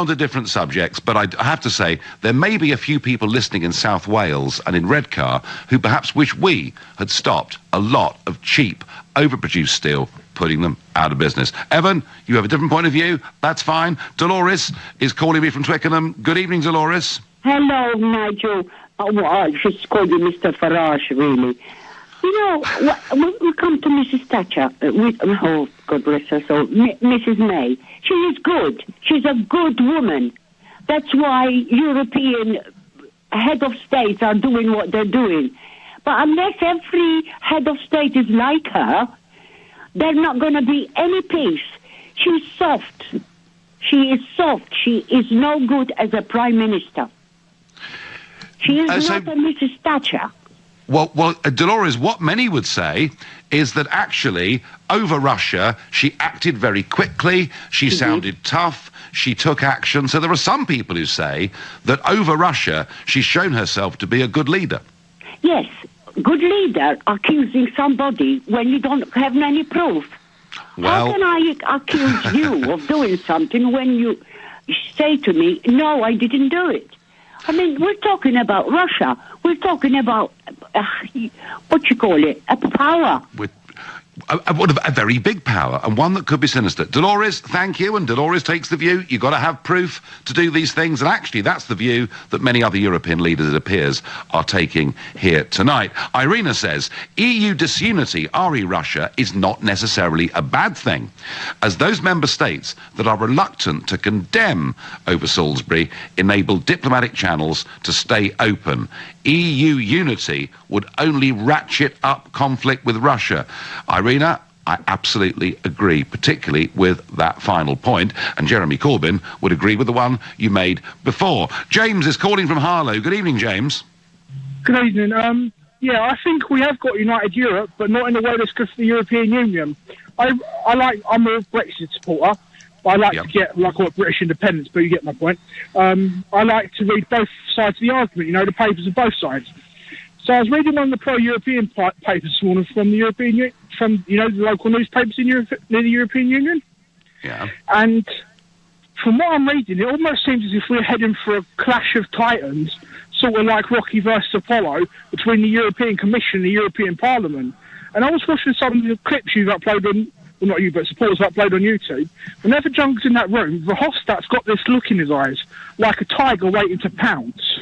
[SPEAKER 1] to different subjects, but I have to say there may be a few people listening in South Wales and in Redcar who perhaps wish we had stopped a lot of cheap, overproduced steel, putting them out of business. Evan, you have a different point of view. That's fine. Dolores is calling me from Twickenham. Good evening, Dolores.
[SPEAKER 5] Hello, Nigel. Well, I should call you Mr. Farage, really. You know, we come to Mrs. Thatcher, oh, God bless her soul, Mrs. May. She is good. She's a good woman. That's why European head of states are doing what they're doing. But unless every head of state is like her, there's not going to be any peace. She's soft. She is soft. She is no good as a prime minister. She is not a Mrs. Thatcher.
[SPEAKER 1] Well, Dolores, what many would say is that actually, over Russia, she acted very quickly, she sounded tough, she took action. So there are some people who say that over Russia, she's shown herself to be a good leader.
[SPEAKER 5] Yes, good leader accusing somebody when you don't have any proof.
[SPEAKER 1] Well,
[SPEAKER 5] how can I accuse you of doing something when you say to me, no, I didn't do it? I mean, we're talking about Russia. We're talking about, what you call it, a power.
[SPEAKER 1] With a very big power, and one that could be sinister. Dolores, thank you, and Dolores takes the view you've got to have proof to do these things, and actually that's the view that many other European leaders, it appears, are taking here tonight. Irina says, EU disunity, re Russia, is not necessarily a bad thing, as those member states that are reluctant to condemn over Salisbury enable diplomatic channels to stay open. EU unity would only ratchet up conflict with Russia. Irina, I absolutely agree, particularly with that final point, and Jeremy Corbyn would agree with the one you made before. James is calling from Harlow. Good evening, James.
[SPEAKER 7] Good evening. Yeah, I think we have got united Europe, but not in a way that's good for the European Union. I'm a Brexit supporter. I like to get, like, what British independence, but you get my point. I like to read both sides of the argument, the papers of both sides. So I was reading one of the pro-European papers this morning from the European, the local newspapers in near the European Union.
[SPEAKER 1] Yeah.
[SPEAKER 7] And from what I'm reading, it almost seems as if we're heading for a clash of titans, sort of like Rocky versus Apollo, between the European Commission and the European Parliament. And I was watching some of the clips you've uploaded on, well, not you, but supporters upload on YouTube. Whenever Jung's in that room, Verhofstadt's got this look in his eyes, like a tiger waiting to pounce.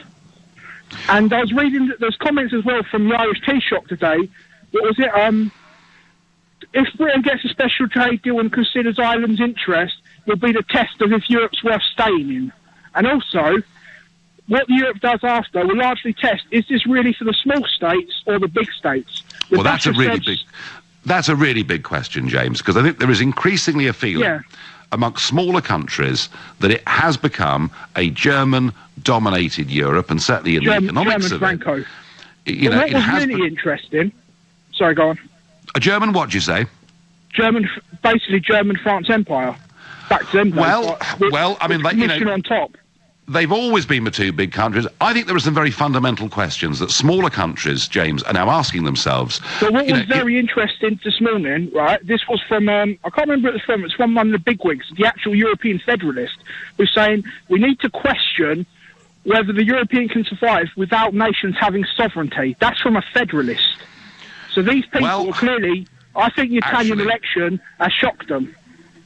[SPEAKER 7] And I was reading that there's comments as well from the Irish Taoiseach today. What was it? If Britain gets a special trade deal and considers Ireland's interest, will be the test of if Europe's worth staying in. And also, what Europe does after will largely test, is this really for the small states or the big states?
[SPEAKER 1] Well, that's a really big question, James, because I think there is increasingly a feeling amongst smaller countries that it has become a German-dominated Europe, and certainly in the economics of
[SPEAKER 7] Franco.
[SPEAKER 1] it. You know,
[SPEAKER 7] what
[SPEAKER 1] it
[SPEAKER 7] was
[SPEAKER 1] has
[SPEAKER 7] really interesting... Sorry, go on.
[SPEAKER 1] A German, what do you say?
[SPEAKER 7] Basically German-France Empire. Back to them.
[SPEAKER 1] Well, I mean, like, you know,
[SPEAKER 7] on top.
[SPEAKER 1] They've always been the two big countries. I think there are some very fundamental questions that smaller countries, James, are now asking themselves.
[SPEAKER 7] But what was very interesting this morning, right, this was from, I can't remember who it was from, it's from one of the bigwigs, the actual European Federalist, who's saying we need to question whether the European can survive without nations having sovereignty. That's from a federalist. So these people clearly, I think the Italian election has shocked them.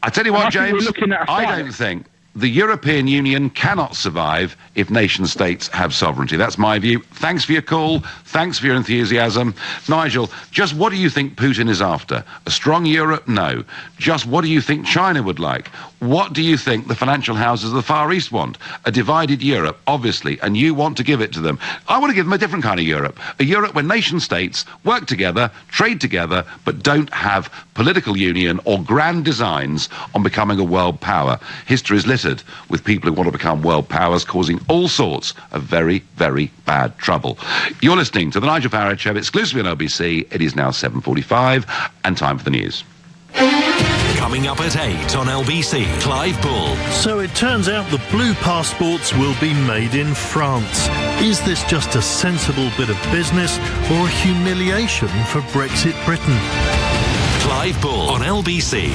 [SPEAKER 1] I tell you what, James, I don't think the European Union cannot survive if nation-states have sovereignty. That's my view. Thanks for your call. Thanks for your enthusiasm. Nigel, just what do you think Putin is after? A strong Europe? No. Just what do you think China would like? What do you think the financial houses of the Far East want? A divided Europe, obviously, and you want to give it to them. I want to give them a different kind of Europe. A Europe where nation-states work together, trade together, but don't have political union or grand designs on becoming a world power. History is littered with people who want to become world powers, causing all sorts of very, very bad trouble. You're listening to the Nigel Farage Show, exclusively on LBC. It is now 7:45, and time for the news.
[SPEAKER 17] Coming up at 8 on LBC, Clive Bull.
[SPEAKER 9] So it turns out the blue passports will be made in France. Is this just a sensible bit of business or a humiliation for Brexit Britain?
[SPEAKER 17] Clive Bull on LBC.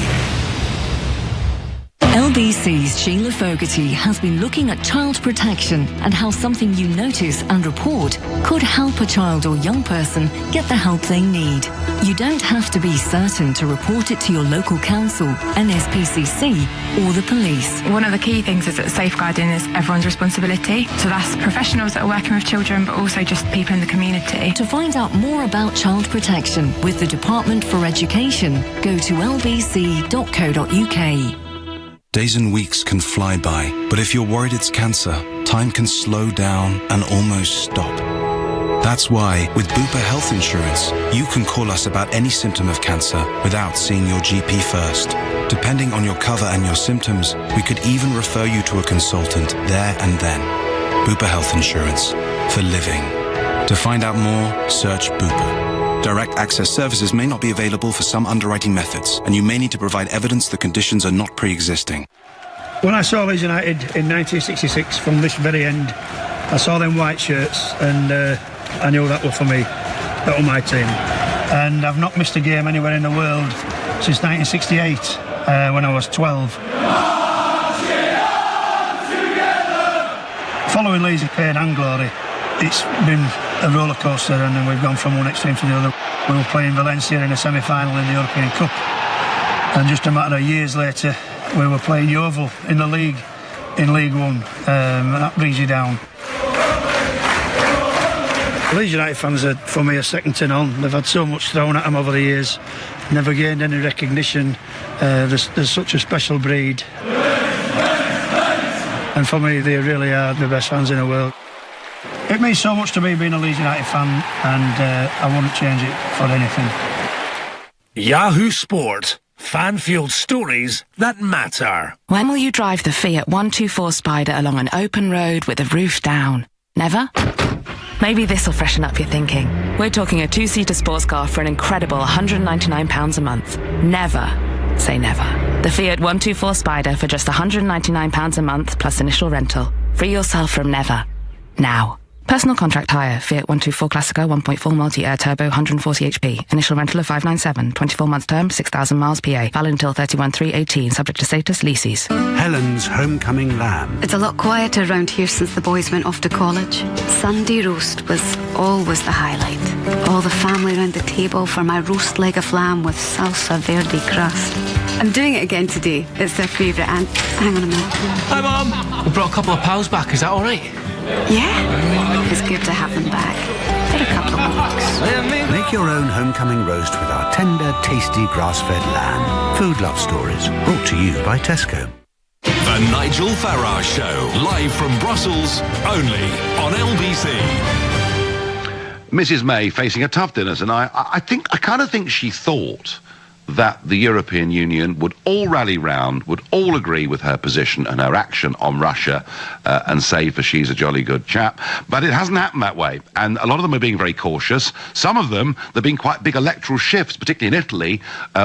[SPEAKER 13] LBC's Sheila Fogarty has been looking at child protection and how something you notice and report could help a child or young person get the help they need. You don't have to be certain to report it to your local council, NSPCC or the police.
[SPEAKER 14] One of the key things is that safeguarding is everyone's responsibility. So that's professionals that are working with children, but also just people in the community.
[SPEAKER 13] To find out more about child protection with the Department for Education, go to lbc.co.uk.
[SPEAKER 15] Days and weeks can fly by, but if you're worried it's cancer, time can slow down and almost stop. That's why, with Bupa Health Insurance, you can call us about any symptom of cancer without seeing your GP first. Depending on your cover and your symptoms, we could even refer you to a consultant there and then. Bupa Health Insurance. For living. To find out more, search Bupa. Direct access services may not be available for some underwriting methods, and you may need to provide evidence the conditions are not pre-existing.
[SPEAKER 16] When I saw Leeds United in 1966 from this very end, I saw them white shirts and I knew that were for me. That were my team. And I've not missed a game anywhere in the world since 1968 when I was 12. Following Leeds' pain and glory, it's been a roller coaster, and then we've gone from one extreme to the other. We were playing Valencia in a semi-final in the European Cup, and just a matter of years later we were playing Yeovil in the league, in League One, and that brings you down. Leeds United fans are, for me, are second to none. They've had so much thrown at them over the years, never gained any recognition. There's such a special breed, and for me they really are the best fans in the world. It means so much to me being a Leeds United fan, and I wouldn't change it for anything.
[SPEAKER 26] Yahoo Sport. Fan-fueled stories that matter.
[SPEAKER 3] When will you drive the Fiat 124 Spider along an open road with the roof down? Never? Maybe this will freshen up your thinking. We're talking a two-seater sports car for an incredible £199 a month. Never say never. The Fiat 124 Spider for just £199 a month plus initial rental. Free yourself from never. Now. Personal contract hire, Fiat 124 Classico, 1.4 multi-air turbo, 140 HP. Initial rental of 597, 24 months term, 6,000 miles PA. Valid until 31/3/18, subject to status, leases.
[SPEAKER 10] Helen's Homecoming Lamb.
[SPEAKER 18] It's a lot quieter around here since the boys went off to college. Sunday roast was always the highlight. All the family around the table for my roast leg of lamb with salsa verde crust. I'm doing it again today. It's their favourite, and hang on a minute.
[SPEAKER 19] Hi, Mum. We brought a couple of pals back. Is that all right?
[SPEAKER 18] Yeah, it's good to have them back for a couple of weeks.
[SPEAKER 10] Make your own homecoming roast with our tender, tasty grass-fed lamb. Food Love Stories, brought to you by Tesco.
[SPEAKER 17] The Nigel Farage Show, live from Brussels, only on LBC.
[SPEAKER 1] Mrs May facing a tough dinner tonight. I kind of think she thought that the European Union would all rally round, would all agree with her position and her action on Russia and say for she's a jolly good chap. But it hasn't happened that way. And a lot of them are being very cautious. Some of them, there have been quite big electoral shifts, particularly in Italy,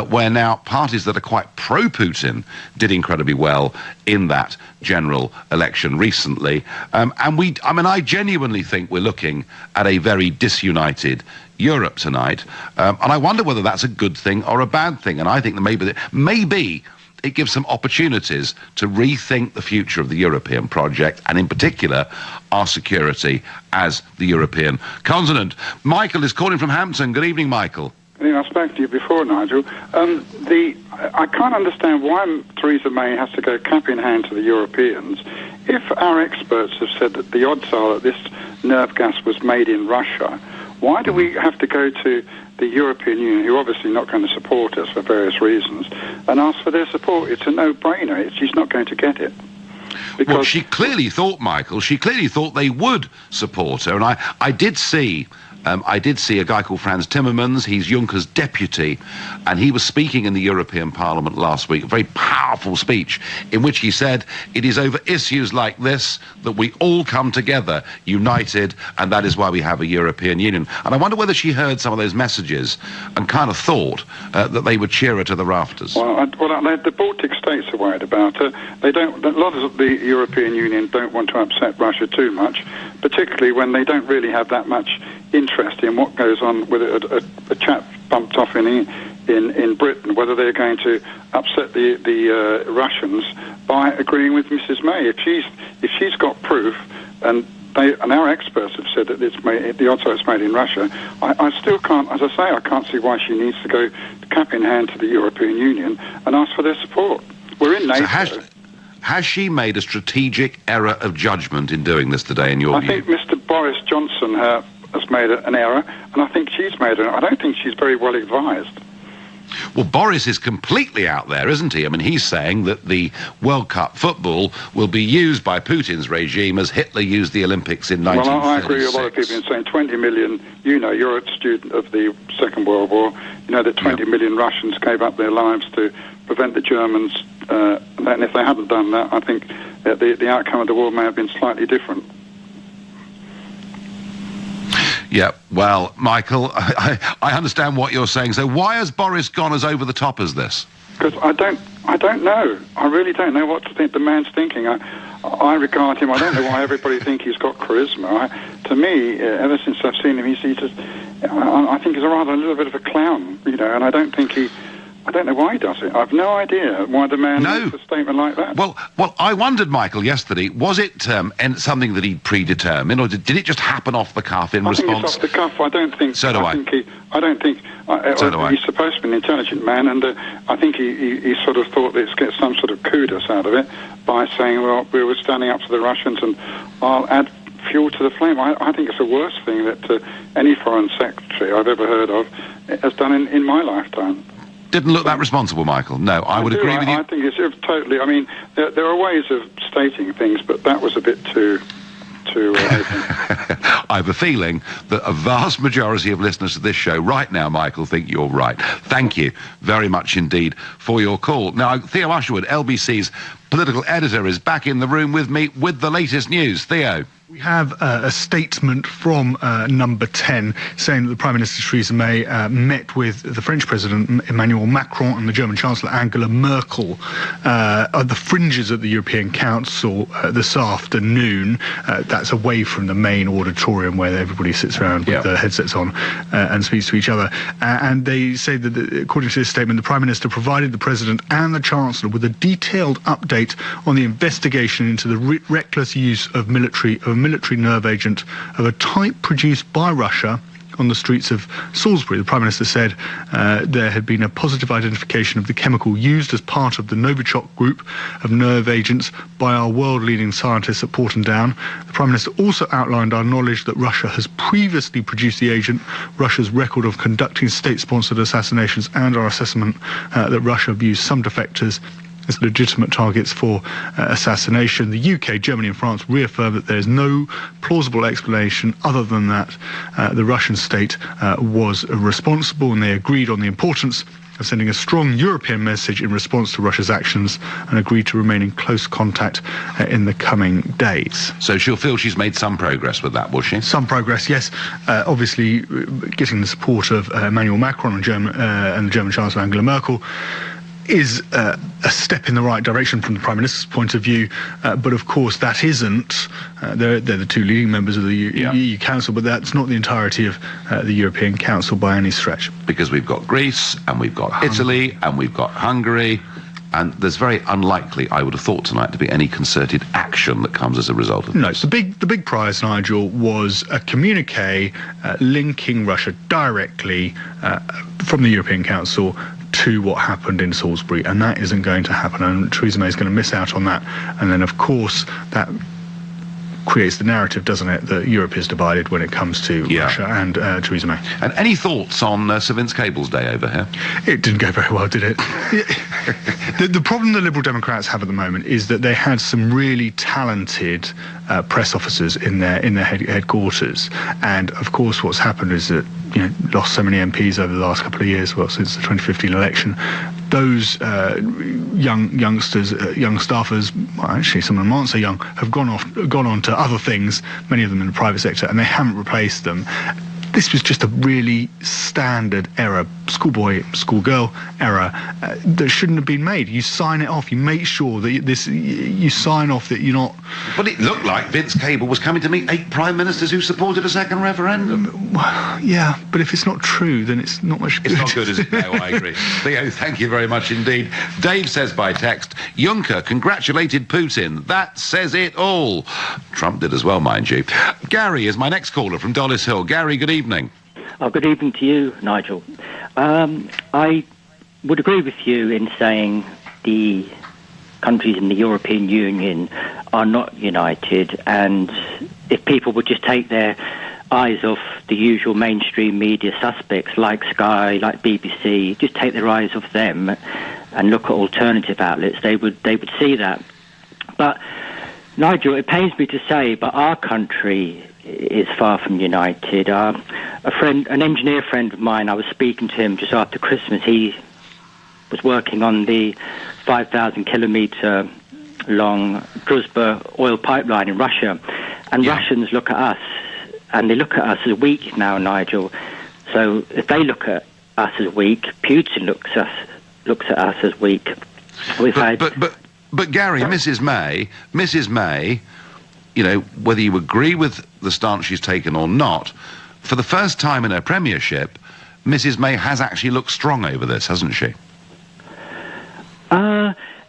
[SPEAKER 1] where now parties that are quite pro-Putin did incredibly well in that general election recently. I genuinely think we're looking at a very disunited Europe tonight, and I wonder whether that's a good thing or a bad thing. And I think that maybe it gives some opportunities to rethink the future of the European project, and in particular our security as the European continent. Michael is calling from Hampton. Good evening, Michael.
[SPEAKER 20] I spoke to you before, Nigel. I can't understand why Theresa May has to go cap in hand to the Europeans if our experts have said that the odds are that this nerve gas was made in Russia. Why do we have to go to the European Union, who are obviously not going to support us for various reasons, and ask for their support? It's a no-brainer. She's not going to get it.
[SPEAKER 1] Well, she clearly thought, Michael, they would support her. And I did see a guy called Franz Timmermans. He's Juncker's deputy, and he was speaking in the European Parliament last week, a very powerful speech in which he said it is over issues like this that we all come together united, and that is why we have a European Union. And I wonder whether she heard some of those messages and kind of thought that they would cheer her to the rafters.
[SPEAKER 20] Well, the Baltic states are worried about her. A lot of the European Union don't want to upset Russia too much, particularly when they don't really have that much interest in what goes on with a chap bumped off in Britain, whether they're going to upset the Russians by agreeing with Mrs May. If she's got proof, and our experts have said that the odds are it's made in Russia, I still can't, as I say, I can't see why she needs to go cap in hand to the European Union and ask for their support. We're in NATO.
[SPEAKER 1] So has she made a strategic error of judgment in doing this today, in your view?
[SPEAKER 20] I think Mr Boris Johnson has made an error, and I think she's made an error. I don't think she's very well advised.
[SPEAKER 1] Well, Boris is completely out there, isn't he? I mean, he's saying that the World Cup football will be used by Putin's regime as Hitler used the Olympics in 1936.
[SPEAKER 20] Well, I agree with a lot of people in saying 20 million, you're a student of the Second World War, you know that 20 million Russians gave up their lives to prevent the Germans, and if they hadn't done that, I think the outcome of the war may have been slightly different.
[SPEAKER 1] Yeah, well, Michael, I understand what you're saying. So why has Boris gone as over the top as this?
[SPEAKER 20] Because I don't know. I really don't know what to think the man's thinking. I regard him, I don't know why everybody thinks he's got charisma. To me, ever since I've seen him, I think he's a little bit of a clown, and I don't know why he does it. I've no idea why the man makes a statement like that.
[SPEAKER 1] Well, I wondered, Michael, yesterday, was it something that he'd predetermined, or did it just happen off the cuff in response?
[SPEAKER 20] I think it's off the cuff. I don't think...
[SPEAKER 1] So do I.
[SPEAKER 20] He's supposed to be an intelligent man, and I think he sort of thought let's get some sort of kudos out of it by saying, well, we were standing up to the Russians, and I'll add fuel to the flame. I think it's the worst thing that any foreign secretary I've ever heard of has done in my lifetime.
[SPEAKER 1] Didn't look that responsible, Michael. No, I would agree with you.
[SPEAKER 20] I think it's totally... I mean, there are ways of stating things, but that was a bit too
[SPEAKER 1] I have a feeling that a vast majority of listeners to this show right now, Michael, think you're right. Thank you very much indeed for your call. Now, Theo Usherwood, LBC's political editor, is back in the room with me with the latest news. Theo.
[SPEAKER 12] We have a statement from Number 10 saying that the Prime Minister Theresa May met with the French President Emmanuel Macron and the German Chancellor Angela Merkel at the fringes of the European Council this afternoon. That's away from the main auditorium where everybody sits around with their headsets on and speaks to each other. And they say that, according to this statement, the Prime Minister provided the President and the Chancellor with a detailed update on the investigation into the reckless use of a military nerve agent of a type produced by Russia on the streets of Salisbury. The Prime Minister said there had been a positive identification of the chemical used as part of the Novichok group of nerve agents by our world-leading scientists at Porton Down. The Prime Minister also outlined our knowledge that Russia has previously produced the agent, Russia's record of conducting state-sponsored assassinations, and our assessment that Russia views some defectors as legitimate targets for assassination. The UK, Germany and France reaffirmed that there is no plausible explanation other than that the Russian state was responsible, and they agreed on the importance of sending a strong European message in response to Russia's actions and agreed to remain in close contact in the coming days.
[SPEAKER 1] So she'll feel she's made some progress with that, will she?
[SPEAKER 12] Some progress, yes. Obviously, getting the support of Emmanuel Macron and the German Chancellor Angela Merkel is a step in the right direction from the Prime Minister's point of view, but of course that isn't. They're the two leading members of the EU Council, but that's not the entirety of the European Council by any stretch.
[SPEAKER 1] Because we've got Greece, and we've got Italy, and we've got Hungary, and there's very unlikely, I would have thought tonight, to be any concerted action that comes as a result of this.
[SPEAKER 12] No, the big prize, Nigel, was a communique linking Russia directly from the European Council to what happened in Salisbury, and that isn't going to happen, and Theresa May is going to miss out on that. And then, of course, that creates the narrative, doesn't it, that Europe is divided when it comes to Russia and Theresa May.
[SPEAKER 1] And any thoughts on Sir Vince Cable's day over here?
[SPEAKER 12] It didn't go very well, did it? The problem the Liberal Democrats have at the moment is that they had some really talented press officers in their headquarters, and of course what's happened is that lost so many MPs over the last couple of years, since the 2015 election. Those young staffers, well, actually some of them aren't so young, have gone on to other things, many of them in the private sector, and they haven't replaced them. This was just a really standard error, schoolboy, schoolgirl error that shouldn't have been made. You sign it off. You make sure that you sign off that you're not.
[SPEAKER 1] But it looked like Vince Cable was coming to meet 8 prime ministers who supported a second referendum.
[SPEAKER 12] Yeah, but if it's not true, then it's not much good.
[SPEAKER 1] It's not good, is it? No, I agree. Theo, thank you very much indeed. Dave says by text, Juncker congratulated Putin. That says it all. Trump did as well, mind you. Gary is my next caller from Dollis Hill. Gary, good evening.
[SPEAKER 21] Good evening to you, Nigel. I would agree with you in saying the countries in the European Union are not united, and if people would just take their eyes off the usual mainstream media suspects like Sky, like BBC, just take their eyes off them and look at alternative outlets, they would see that. But Nigel, it pains me to say, but our country is far from united. An engineer friend of mine, I was speaking to him just after Christmas. He was working on the 5,000 kilometre long Druzhba oil pipeline in Russia, and Russians look at us, and they look at us as weak now, Nigel. So if they look at us as weak, Putin looks at us as weak.
[SPEAKER 1] But Gary, Mrs. May, whether you agree with the stance she's taken or not, for the first time in her premiership, Mrs. May has actually looked strong over this, hasn't she?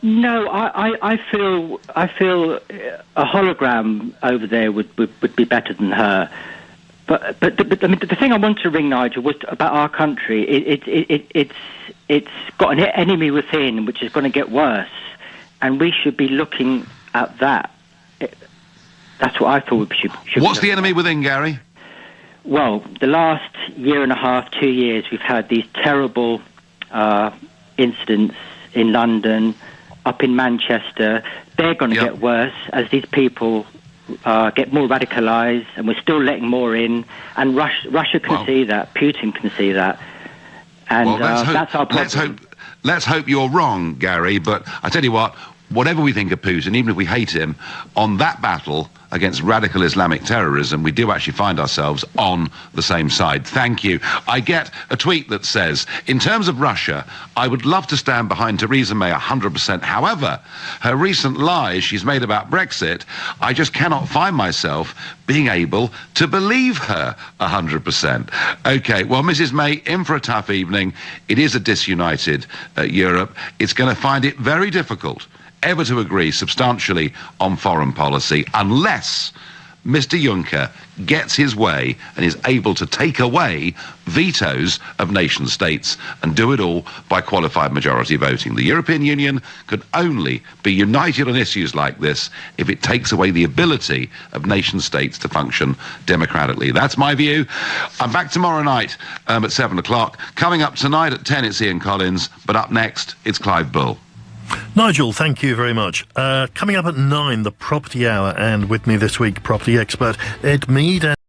[SPEAKER 21] No, I feel a hologram over there would be better than her. But I mean, the thing I want to ring, Nigel, was about our country. It's got an enemy within, which is going to get worse, and we should be looking at that. That's what I thought we should.
[SPEAKER 1] What's the enemy within, Gary?
[SPEAKER 21] Well, the last year and a half, 2 years, we've had these terrible incidents in London, up in Manchester. They're going to get worse as these people get more radicalised, and we're still letting more in. And Russia can see that. Putin can see that. And that's our problem.
[SPEAKER 1] Let's hope you're wrong, Gary, but I tell you what, whatever we think of Putin, even if we hate him, on that battle against radical Islamic terrorism, we do actually find ourselves on the same side. Thank you. I get a tweet that says, in terms of Russia, I would love to stand behind Theresa May 100%. However, her recent lies she's made about Brexit, I just cannot find myself being able to believe her 100%. Okay, well, Mrs. May, in for a tough evening. It is a disunited Europe. It's going to find it very difficult ever to agree substantially on foreign policy unless Mr. Juncker gets his way and is able to take away vetoes of nation states and do it all by qualified majority voting. The European Union could only be united on issues like this if it takes away the ability of nation states to function democratically. That's my view. I'm back tomorrow night at 7 o'clock. Coming up tonight at 10, it's Ian Collins, but up next, it's Clive Bull.
[SPEAKER 9] Nigel, thank you very much. Coming up at 9, the Property Hour, and with me this week, property expert Ed Mead.